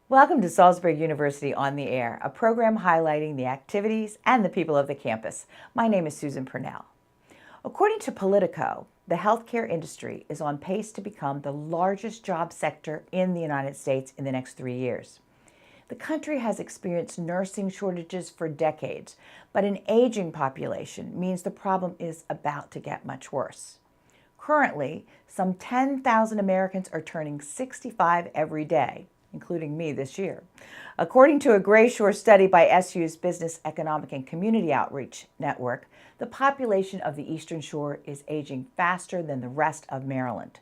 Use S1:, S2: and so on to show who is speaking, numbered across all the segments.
S1: Welcome to Salisbury University on the Air, a program highlighting the activities and the people of the campus. My name is Susan Purnell. According to Politico, the healthcare industry is on pace to become the largest job sector in the United States in the next 3 years. The country has experienced nursing shortages for decades, but an aging population means the problem is about to get much worse. Currently, some 10,000 Americans are turning 65 every day, including me this year. According to a Grayshore study by SU's Business, Economic, and Community Outreach Network, the population of the Eastern Shore is aging faster than the rest of Maryland.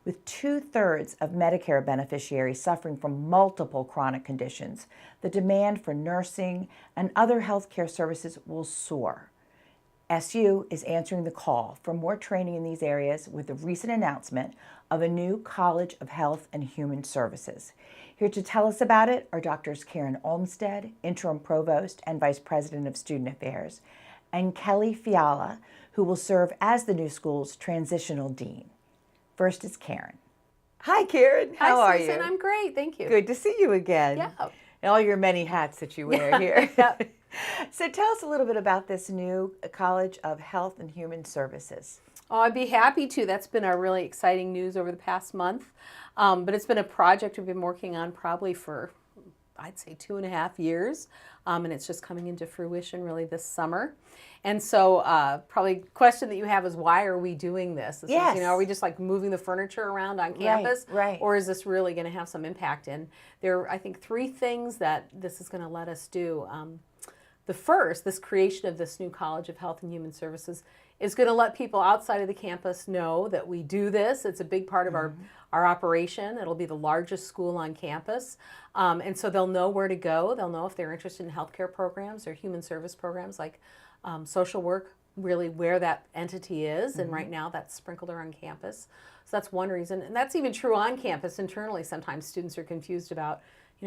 S1: With 2/3 of Medicare beneficiaries suffering from multiple chronic conditions, the demand for nursing and other healthcare services will soar. SU is answering the call for more training in these areas with the recent announcement of a new College of Health and Human Services. Here to tell us about it are Drs. Karen Olmstead, Interim Provost and Vice President of Student Affairs, and Kelly Fiala, who will serve as the new school's transitional dean. First is Karen. Hi, Karen. How are
S2: Susan.
S1: you?
S2: I'm great. Thank you.
S1: Good to see you again.
S2: Yeah.
S1: And all your many hats that you wear here.
S2: Yep.
S1: So tell us a little bit about this new College of Health and Human Services.
S2: Oh, I'd be happy to. That's been our really exciting news over the past month. But it's been a project we've been working on probably for, I'd say, 2.5 years. And it's just coming into fruition really this summer. And so probably the question that you have is, why are we doing this?
S1: Yes.
S2: Are we just like moving the furniture around on campus?
S1: Right.
S2: Or is this really going to have some impact? And there are, I think, 3 things that this is going to let us do. The first, this creation of this new College of Health and Human Services is going to let people outside of the campus know that we do this. It's a big part of our operation. It'll be the largest school on campus. And so they'll know where to go. They'll know if they're interested in healthcare programs or human service programs like social work, really where that entity is. And right now that's sprinkled around campus. So that's one reason. And that's even true on campus internally. Sometimes students are confused about,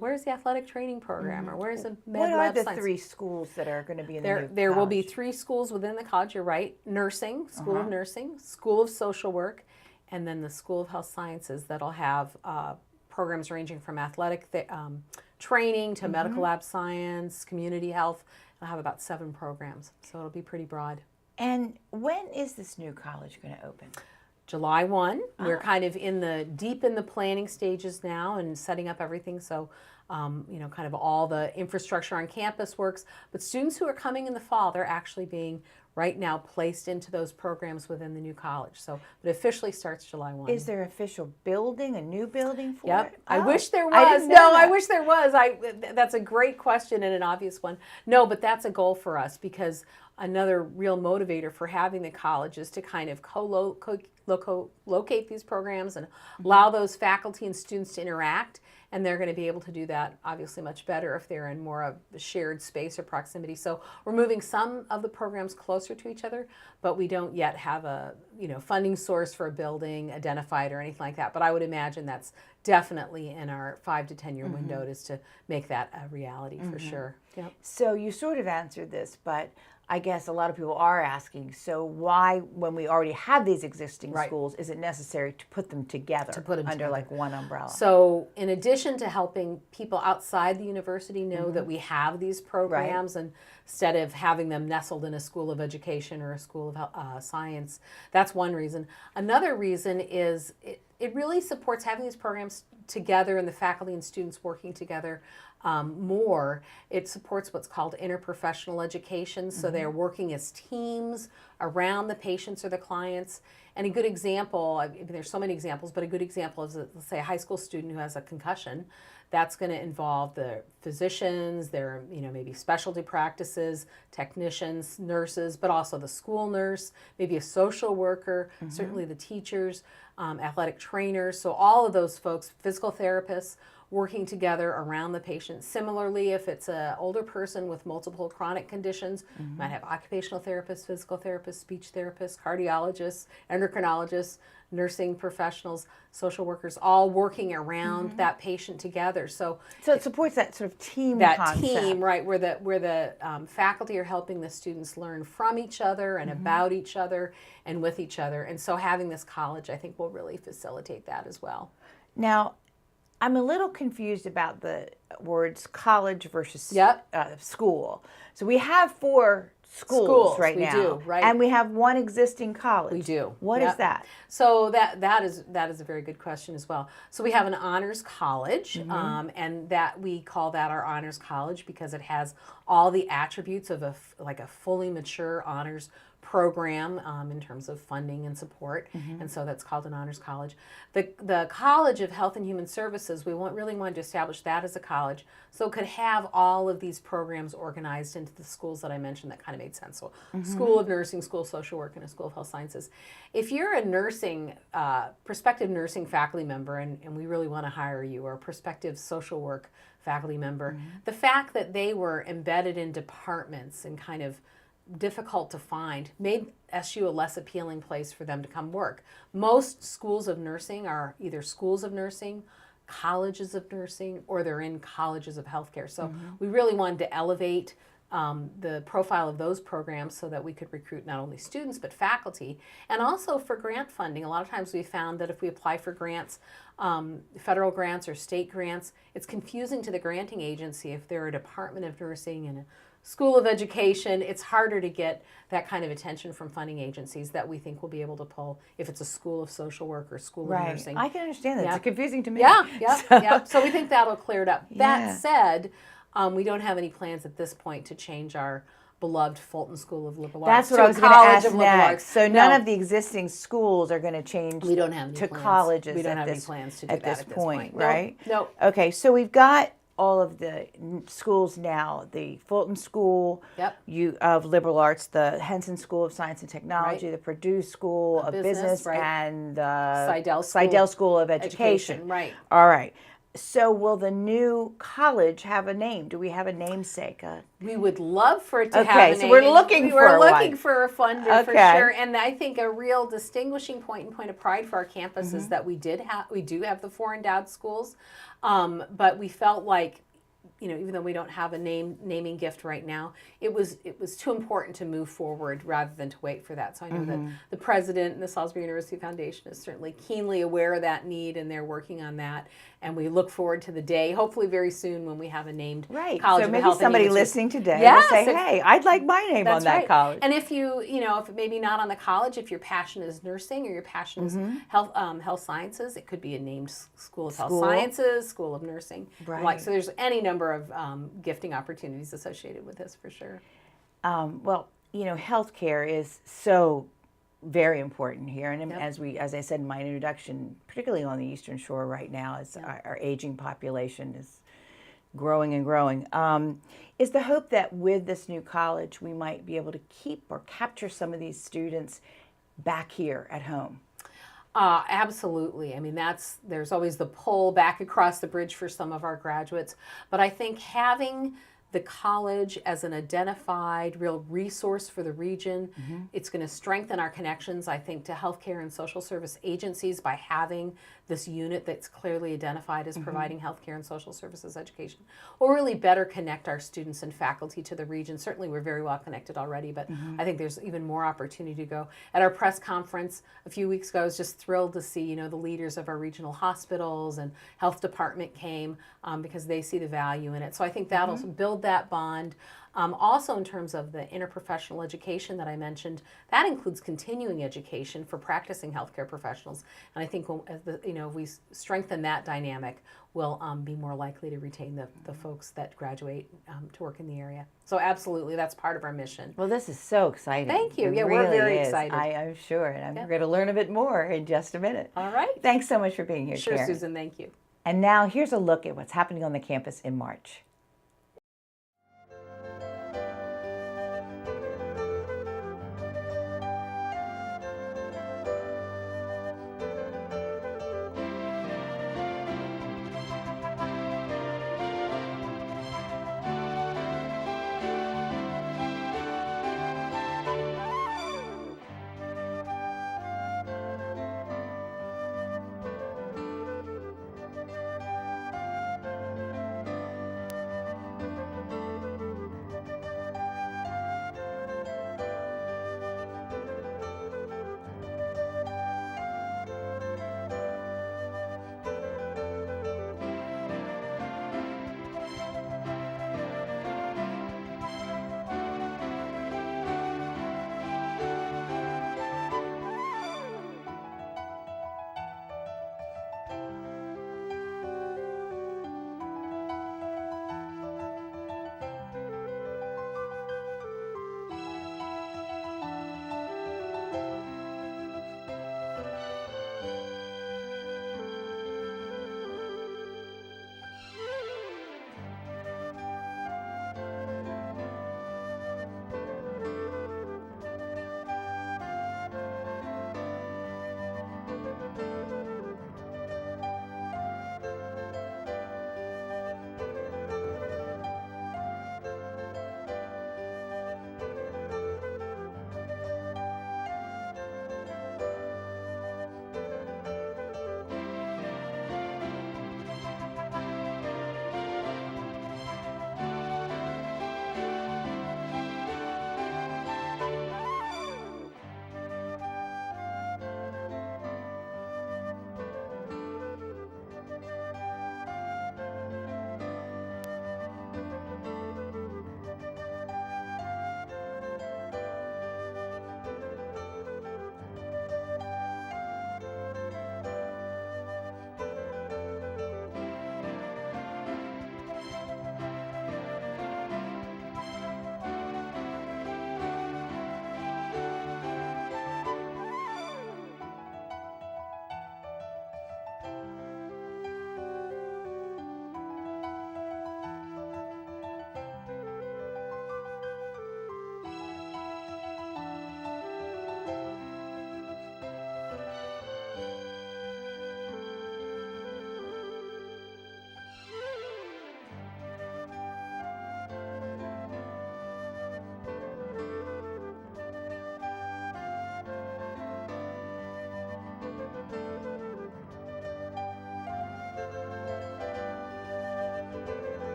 S2: where's the athletic training program, or where's the med
S1: What are
S2: lab
S1: the
S2: science?
S1: 3 schools that are going to be in the new
S2: There will be
S1: college?
S2: 3 schools within the college. You're right. Nursing, School of Nursing, School of Social Work, and then the School of Health Sciences that'll have programs ranging from athletic training to medical lab science, community health. It'll have about 7 programs, so it'll be pretty broad.
S1: And when is this new college going to open?
S2: July 1. We're kind of deep in the planning stages now and setting up everything. So, kind of all the infrastructure on campus works. But students who are coming in the fall, they're actually being right now placed into those programs within the new college. So it officially starts July 1.
S1: Is there official building, a new building for
S2: Yep.
S1: it?
S2: I
S1: Oh,
S2: wish there
S1: I
S2: was.
S1: didn't know
S2: I
S1: that.
S2: wish there was. That's a great question and an obvious one. No, but that's a goal for us because another real motivator for having the college is to kind of locate these programs and allow those faculty and students to interact. And they're going to be able to do that obviously much better if they're in more of a shared space or proximity. So we're moving some of the programs closer to each other, but we don't yet have a funding source for a building identified or anything like that. But I would imagine that's definitely in our 5 to 10 year window is to make that a reality for sure. Yep.
S1: So you sort of answered this, but I guess a lot of people are asking, so why, when we already have these existing
S2: Right.
S1: schools, is it necessary to put them together
S2: put them
S1: under
S2: together.
S1: like one umbrella?
S2: So in addition to helping people outside the university know that we have these programs, and instead of having them nestled in a school of education or a school of science, that's one reason. Another reason is it really supports having these programs together and the faculty and students working together more. It supports what's called interprofessional education, so they're working as teams around the patients or the clients. And a good example, I mean, there's so many examples, but a good example is, let's say, a high school student who has a concussion. That's going to involve the physicians, their maybe specialty practices, technicians, nurses, but also the school nurse, maybe a social worker, certainly the teachers, athletic trainers. So all of those folks, physical therapists, working together around the patient. Similarly, if it's an older person with multiple chronic conditions, you might have occupational therapists, physical therapists, speech therapists, cardiologists, endocrinologists, nursing professionals, social workers, all working around that patient together. So
S1: it supports that sort of team
S2: that
S1: concept.
S2: team, right, where the faculty are helping the students learn from each other and about each other and with each other. And so having this college, I think, will really facilitate that as well.
S1: Now, I'm a little confused about the words college versus
S2: Yep.
S1: school. So we have 4 schools right
S2: we
S1: now,
S2: do, right.
S1: and we have 1 existing college.
S2: We do.
S1: What is
S2: Yep.
S1: that?
S2: So that is a very good question as well. So we have an honors college, and that we call that our honors college because it has all the attributes of a fully mature honors program in terms of funding and support, and so that's called an honors college. The College of Health and Human Services, we really wanted to establish that as a college, so it could have all of these programs organized into the schools that I mentioned. That kind of made sense. So, School of Nursing, School of Social Work, and a School of Health Sciences. If you're a prospective nursing faculty member, and we really want to hire you, or a prospective social work faculty member, the fact that they were embedded in departments and kind of difficult to find made SU a less appealing place for them to come work. Most schools of nursing are either schools of nursing, colleges of nursing, or they're in colleges of healthcare. So we really wanted to elevate the profile of those programs so that we could recruit not only students but faculty, and also for grant funding. A lot of times we found that if we apply for grants, federal grants or state grants, it's confusing to the granting agency if they're a Department of Nursing and a School of Education. It's harder to get that kind of attention from funding agencies that we think will be able to pull if it's a School of Social Work or School of Nursing.
S1: I can understand that. It's confusing to me.
S2: Yeah. So we think that'll clear it up.
S1: Yeah.
S2: That said, we don't have any plans at this point to change our beloved Fulton School of Liberal Arts.
S1: That's what I was going to ask next. So
S2: No.
S1: none of the existing schools are going to change
S2: We don't have any
S1: to
S2: plans.
S1: colleges
S2: We don't
S1: at
S2: have any
S1: this,
S2: plans to do
S1: at
S2: that
S1: this
S2: at this
S1: point,
S2: point.
S1: right?
S2: No.
S1: Okay, so we've got all of the schools now, the Fulton School
S2: Yep.
S1: of Liberal Arts, the Henson School of Science and Technology,
S2: Right.
S1: the Purdue School of Business,
S2: right.
S1: and the
S2: Seidel
S1: School of Education.
S2: Right.
S1: All right. So will the new college have a name? Do we have a namesake?
S2: We would love for it to
S1: Okay,
S2: have a
S1: so
S2: name.
S1: we're looking for
S2: We're looking
S1: one.
S2: for a funder for
S1: Okay.
S2: sure. And I think a real distinguishing point and point of pride for our campus is that we do have the 4 endowed schools, but we felt like, even though we don't have a naming gift right now, it was too important to move forward rather than to wait for that. So I know that the president and the Salisbury University Foundation is certainly keenly aware of that need, and they're working on that. And we look forward to the day, hopefully very soon, when we have a named
S1: Right.
S2: College
S1: So
S2: of
S1: maybe
S2: Health and
S1: somebody
S2: Human
S1: listening today
S2: Yes,
S1: will say, hey, I'd like my name on that college.
S2: And if if maybe not on the college, if your passion is nursing or your passion is health sciences, it could be a named School of Health Sciences, School of Nursing.
S1: Right.
S2: So there's any number of gifting opportunities associated with this for sure.
S1: Well, healthcare is so very important here, and as I said in my introduction, particularly on the Eastern Shore right now, as our aging population is growing and growing. Is the hope that with this new college, we might be able to keep or capture some of these students back here at home?
S2: Absolutely. I mean, there's always the pull back across the bridge for some of our graduates, but I think having the college as an identified real resource for the region, it's going to strengthen our connections, I think, to healthcare and social service agencies by having this unit that's clearly identified as providing healthcare and social services education, or really better connect our students and faculty to the region. Certainly we're very well connected already, but I think there's even more opportunity to go. At our press conference a few weeks ago, I was just thrilled to see, the leaders of our regional hospitals and health department came because they see the value in it. So I think that'll build that bond. Also, in terms of the interprofessional education that I mentioned, that includes continuing education for practicing healthcare professionals. And I think if we strengthen that dynamic, we'll be more likely to retain the folks that graduate to work in the area. So absolutely, that's part of our mission.
S1: Well, this is so exciting.
S2: Thank you.
S1: It
S2: Yeah,
S1: really
S2: we're very
S1: is.
S2: excited.
S1: I'm sure, and I'm going to learn a bit more in just a minute.
S2: All right.
S1: Thanks so much for being here,
S2: Sure,
S1: Karen.
S2: Susan. Thank you.
S1: And now here's a look at what's happening on the campus in March.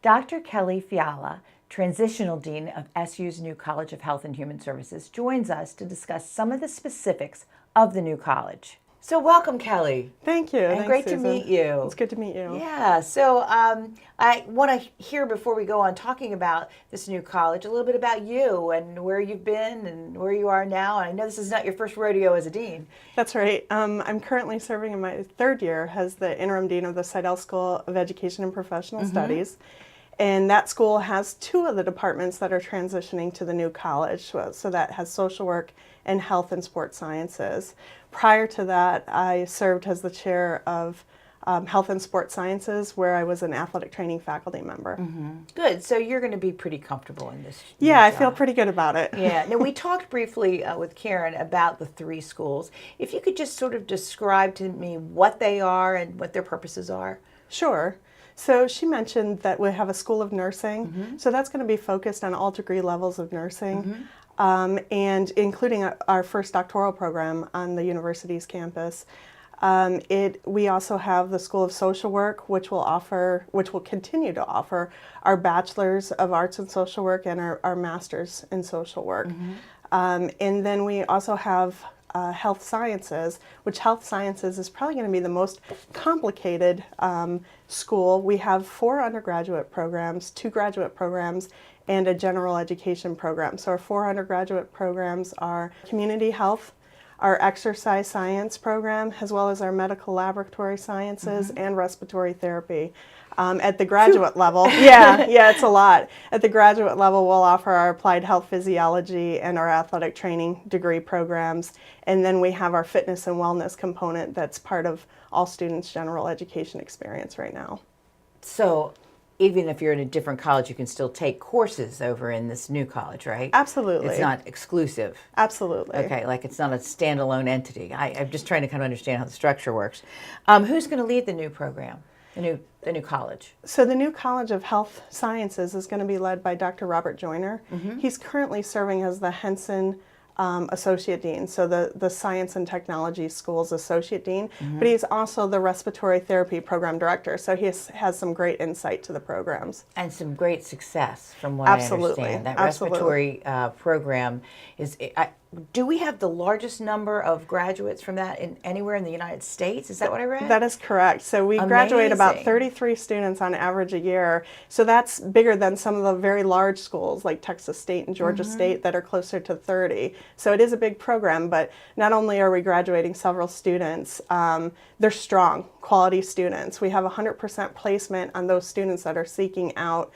S1: Dr. Kelly Fiala, Transitional Dean of SU's new College of Health and Human Services, joins us to discuss some of the specifics of the new college. So welcome, Kelly.
S3: Thank you.
S1: And
S3: Thanks,
S1: great
S3: Susan.
S1: to meet you.
S3: It's good to meet you.
S1: Yeah, so I want to hear, before we go on talking about this new college, a little bit about you and where you've been and where you are now. And I know this is not your first rodeo as a dean.
S3: That's right. I'm currently serving in my third year as the interim dean of the Seidel School of Education and Professional Studies. And that school has two of the departments that are transitioning to the new college. So that has social work and health and sports sciences. Prior to that, I served as the chair of health and sports sciences, where I was an athletic training faculty member.
S1: Good. So you're going to be pretty comfortable in this.
S3: Yeah, I
S1: new
S3: feel
S1: job.
S3: pretty good about it.
S1: Yeah. Now, we talked briefly with Karen about the three schools. If you could just sort of describe to me what they are and what their purposes are.
S3: Sure. So she mentioned that we have a School of Nursing. So that's going to be focused on all degree levels of nursing, and including our first doctoral program on the university's campus. We also have the School of Social Work, which will continue to offer our Bachelors of Arts in Social Work and our Masters in Social Work. And then we also have Health Sciences, which Health Sciences is probably going to be the most complicated school. We have 4 undergraduate programs, 2 graduate programs, and a general education program. So our 4 undergraduate programs are community health, our exercise science program, as well as our medical laboratory sciences and respiratory therapy. At the graduate level, it's a lot. At the graduate level, we'll offer our applied health physiology and our athletic training degree programs. And then we have our fitness and wellness component that's part of all students' general education experience right now.
S1: So even if you're in a different college, you can still take courses over in this new college, right?
S3: Absolutely.
S1: It's not exclusive.
S3: Absolutely.
S1: Okay, like it's not a standalone entity. I'm just trying to kind of understand how the structure works. Who's going to lead the new program, the new college?
S3: So the new College of Health Sciences is going to be led by Dr. Robert Joyner. He's currently serving as the Henson Associate Dean, so the Science and Technology School's Associate Dean, but he's also the Respiratory Therapy Program Director, so he has some great insight to the programs.
S1: And some great success, from what
S3: Absolutely.
S1: I understand. That
S3: Absolutely.
S1: respiratory program is... do we have the largest number of graduates from that anywhere in the United States? Is that what I read?
S3: That is correct. So we graduate about
S1: Amazing.
S3: 33 students on average a year. So that's bigger than some of the very large schools like Texas State and Georgia State that are closer to 30. So it is a big program, but not only are we graduating several students, they're strong, quality students. We have 100% placement on those students that are seeking out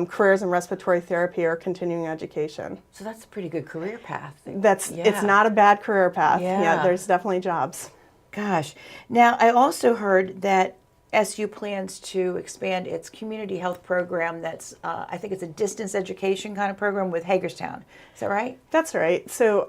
S3: careers in respiratory therapy or continuing education.
S1: So that's a pretty good career path.
S3: It's not a bad career path.
S1: Yeah.
S3: There's definitely jobs.
S1: Gosh. Now, I also heard that SU plans to expand its community health program that's, I think it's a distance education kind of program with Hagerstown. Is that right?
S3: That's right. So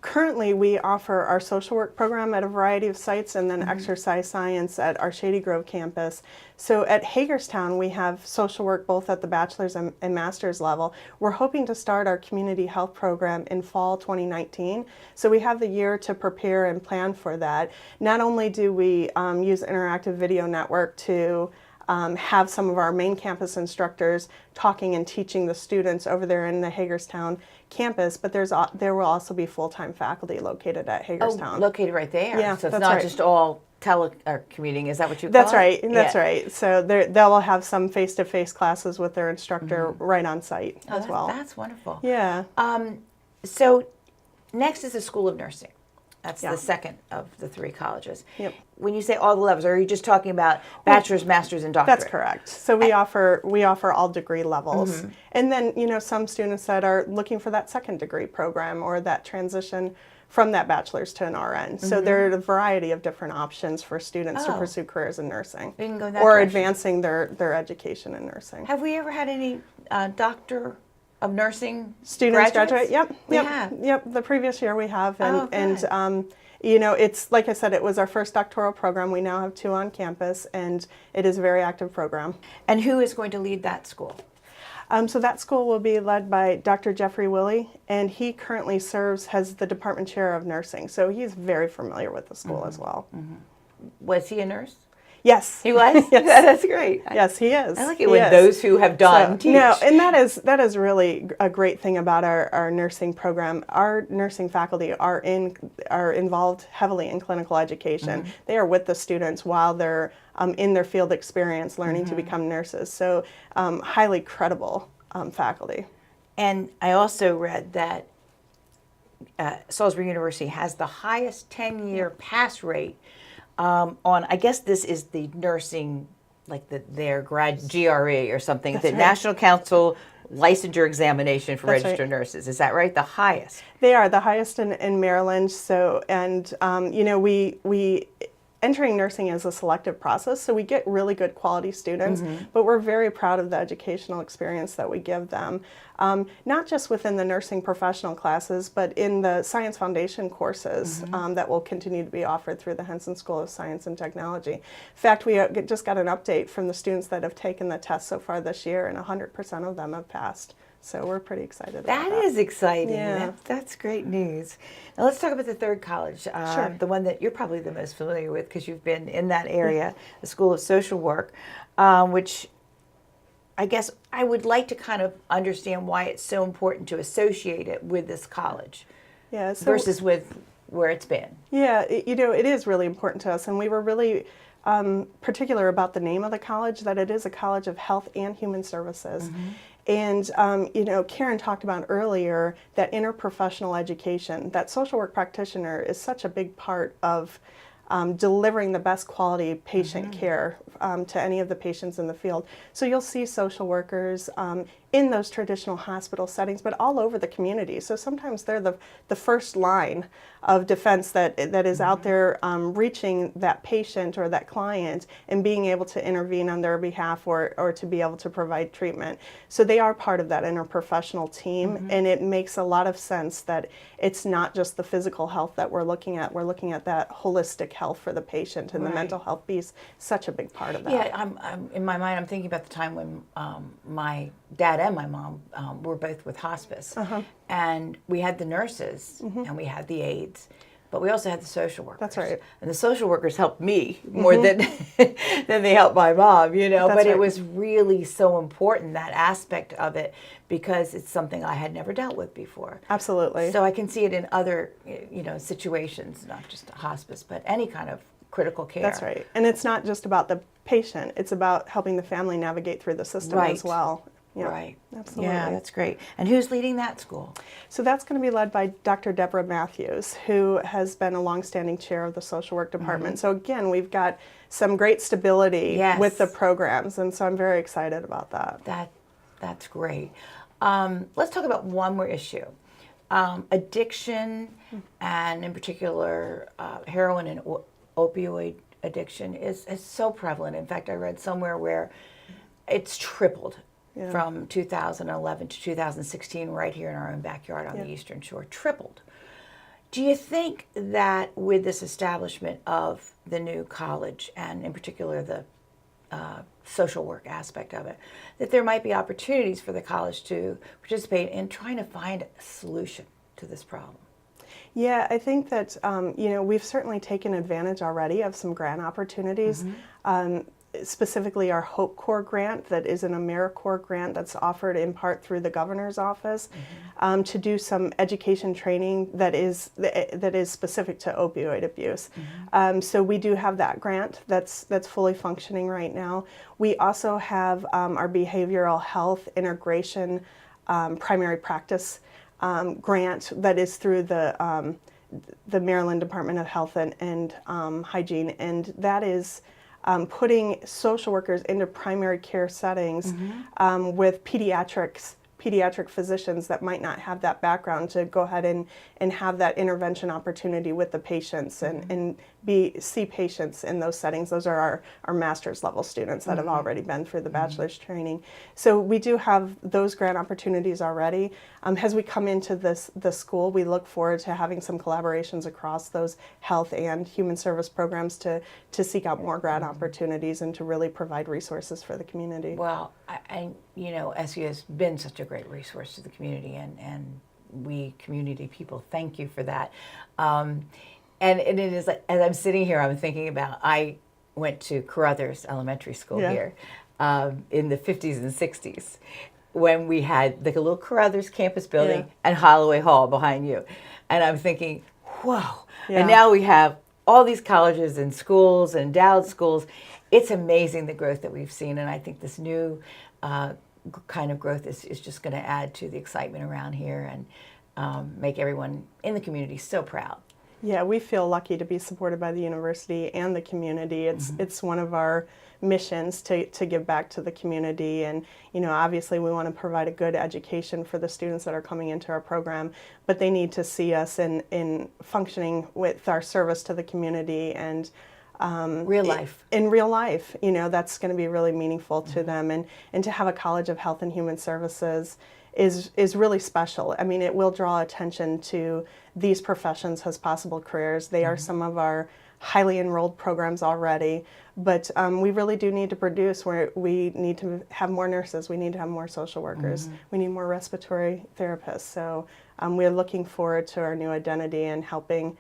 S3: currently we offer our social work program at a variety of sites and then exercise science at our Shady Grove campus. So at Hagerstown, we have social work both at the bachelor's and master's level. We're hoping to start our community health program in fall 2019. So we have the year to prepare and plan for that. Not only do we use interactive video network to have some of our main campus instructors talking and teaching the students over there in the Hagerstown campus, but there will also be full-time faculty located at Hagerstown.
S1: Oh, located right there.
S3: Yeah,
S1: so it's
S3: that's
S1: not
S3: right.
S1: just all telecommuting. Is that what you call
S3: That's
S1: it?
S3: right. That's
S1: Yeah.
S3: right. So they will have some face-to-face classes with their instructor right on site as well.
S1: That's wonderful.
S3: Yeah.
S1: So next is the School of Nursing. That's
S3: Yeah.
S1: the second of the 3 colleges.
S3: Yep.
S1: When you say all the levels, are you just talking about bachelor's, master's, and doctorate?
S3: That's correct. So we offer all degree levels. And then, some students that are looking for that second degree program or that transition from that bachelor's to an RN. So there are a variety of different options for students to pursue careers in nursing
S1: We can go that
S3: or
S1: direction.
S3: advancing their education in nursing.
S1: Have we ever had any doctor of nursing
S3: Students
S1: graduates?
S3: graduate? Yep.
S1: We
S3: Yep.
S1: have.
S3: Yep. The previous year we have.
S1: Oh, good.
S3: And it's like I said, it was our first doctoral program. We now have 2 on campus, and it is a very active program.
S1: And who is going to lead that school?
S3: So that school will be led by Dr. Jeffrey Willie, and he currently serves as the department chair of nursing. So he's very familiar with the school as well.
S1: Was he a nurse?
S3: Yes.
S1: He was?
S3: Yes.
S1: That's great.
S3: Yes, he is.
S1: I like it when those who have done teach.
S3: No, and that is really a great thing about our nursing program. Our nursing faculty are involved heavily in clinical education. They are with the students while they're in their field experience, learning to become nurses. So highly credible faculty.
S1: And I also read that Salisbury University has the highest 10-year pass rate on, I guess this is the nursing, like their GRE or something, the
S3: right.
S1: National Council Licensure Examination for
S3: That's
S1: Registered
S3: right.
S1: Nurses. Is that right? The highest?
S3: They are the highest in Maryland. So, and we entering nursing is a selective process, so we get really good quality students, but we're very proud of the educational experience that we give them, not just within the nursing professional classes, but in the science foundation courses that will continue to be offered through the Henson School of Science and Technology. In fact, we just got an update from the students that have taken the test so far this year, and 100% of them have passed. So we're pretty excited about that.
S1: That is exciting.
S3: Yeah.
S1: That's great news. Now let's talk about the third college,
S3: Sure.
S1: the one that you're probably the most familiar with because you've been in that area, the School of Social Work, which I guess I would like to kind of understand why it's so important to associate it with this college
S3: Yeah, so
S1: versus with where it's been.
S3: Yeah, it is really important to us, and we were really particular about the name of the college, that it is a college of health and human services. And, Karen talked about earlier that interprofessional education, that social work practitioner is such a big part of delivering the best quality patient care to any of the patients in the field. So you'll see social workers in those traditional hospital settings, but all over the community. So sometimes they're the first line of defense that is out there reaching that patient or that client and being able to intervene on their behalf or to be able to provide treatment. So they are part of that interprofessional team, and it makes a lot of sense that it's not just the physical health that we're looking at. We're looking at that holistic health for the patient, and the mental health piece, such a big part of that.
S1: Yeah, I'm in my mind, I'm thinking about the time when my dad and my mom were both with hospice. And we had the nurses and we had the aides, but we also had the social workers.
S3: That's right.
S1: And the social workers helped me more than than they helped my mom,
S3: That's
S1: but it
S3: right.
S1: was really so important, that aspect of it, because it's something I had never dealt with before.
S3: Absolutely.
S1: So I can see it in other, situations, not just hospice, but any kind of critical care.
S3: That's right. And it's not just about the patient, it's about helping the family navigate through the system
S1: Right.
S3: as well. Yeah,
S1: Right.
S3: absolutely.
S1: Yeah, that's great. And who's leading that school?
S3: So that's going to be led by Dr. Deborah Matthews, who has been a longstanding chair of the social work department. So again, we've got some great stability
S1: Yes.
S3: with the programs, and so I'm very excited about that.
S1: That's great. Let's talk about one more issue. Addiction, and in particular, heroin and opioid addiction is so prevalent. In fact, I read somewhere where it's tripled from 2011 to 2016 right here in our own backyard on the Eastern Shore. Tripled. Do you think that with this establishment of the new college, and in particular the social work aspect of it, that there might be opportunities for the college to participate in trying to find a solution to this problem?
S3: Yeah, I think that we've certainly taken advantage already of some grant opportunities. Specifically, our Hope Corps grant, that is an AmeriCorps grant that's offered in part through the governor's office, to do some education training that is specific to opioid abuse. So we do have that grant that's fully functioning right now. We also have our behavioral health integration primary practice grant that is through the Maryland Department of Health and Hygiene, and that is putting social workers into primary care settings with pediatric physicians that might not have that background to go ahead and have that intervention opportunity with the patients and see patients in those settings. Those are our master's level students that have already been through the bachelor's training. So we do have those grant opportunities already. As we come into the school, we look forward to having some collaborations across those health and human service programs to seek out more grant opportunities and to really provide resources for the community.
S1: Well, SU has been such a great resource to the community, and we community people thank you for that. And it is, as I'm sitting here, I'm thinking about, I went to Carruthers Elementary School
S3: Yeah.
S1: here in the 50s and 60s when we had the little Carruthers campus building
S3: Yeah.
S1: and Holloway Hall behind you. And I'm thinking, whoa.
S3: Yeah.
S1: And now we have all these colleges and schools and endowed schools. It's amazing the growth that we've seen. And I think this new kind of growth is just going to add to the excitement around here and make everyone in the community so proud.
S3: Yeah, we feel lucky to be supported by the university and the community. It's one of our missions to give back to the community, and obviously we want to provide a good education for the students that are coming into our program, but they need to see us in functioning with our service to the community and
S1: Real life.
S3: in real life. That's going to be really meaningful to them, and to have a College of Health and Human Services is really special. I mean, it will draw attention to these professions as possible careers. They are some of our highly enrolled programs already, but we really do need to produce where we need to have more nurses, we need to have more social workers, we need more respiratory therapists. So we're looking forward to our new identity and helping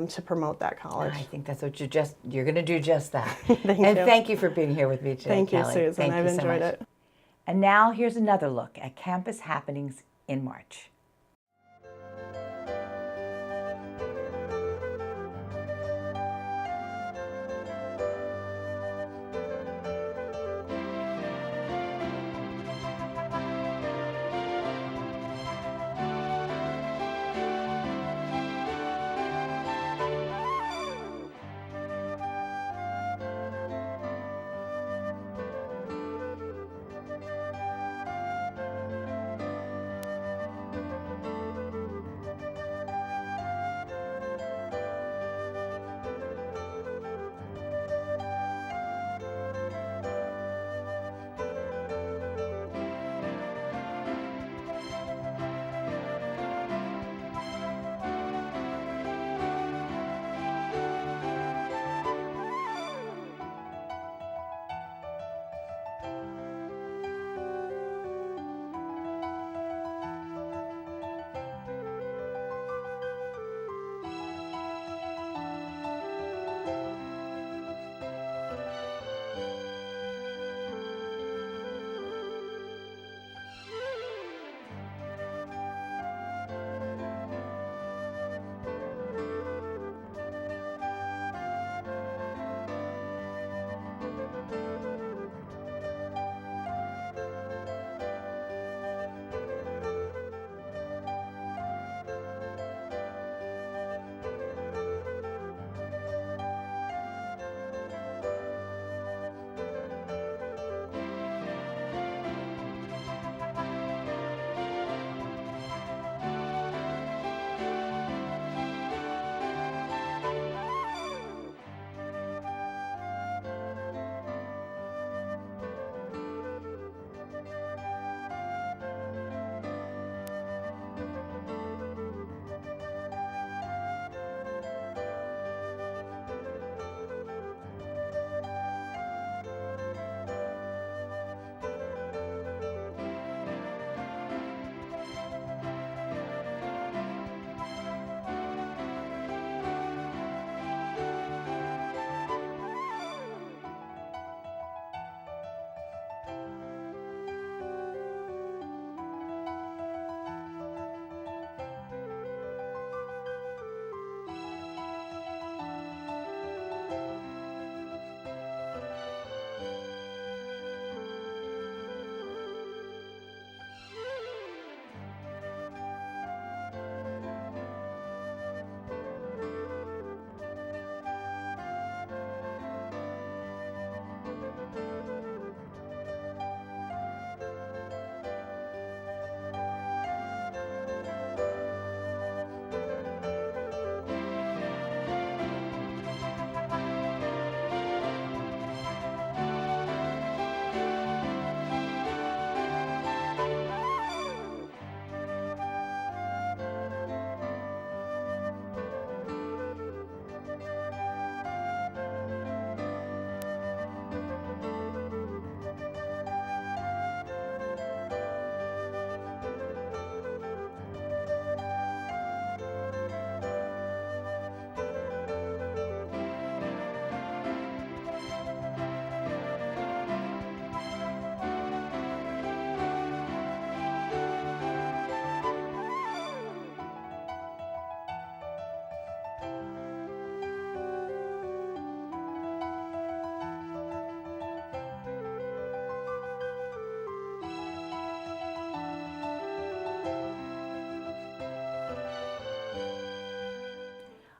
S3: to promote that college.
S1: I think that's what you're going to do just that.
S3: Thank
S1: and
S3: you.
S1: thank you for being here with me today,
S3: Thank you,
S1: Kelly.
S3: Susan.
S1: Thank
S3: I've
S1: you so
S3: enjoyed
S1: much.
S3: it.
S1: And now here's another look at campus happenings in March.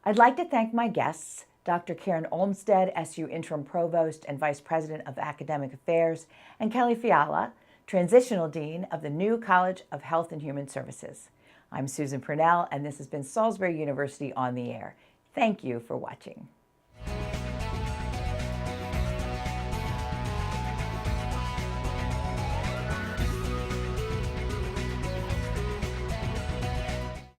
S1: I'd like to thank my guests, Dr. Karen Olmsted, SU Interim Provost and Vice President of Academic Affairs, and Kelly Fiala, Transitional Dean of the new College of Health and Human Services. I'm Susan Purnell, and this has been Salisbury University on the Air. Thank you for watching.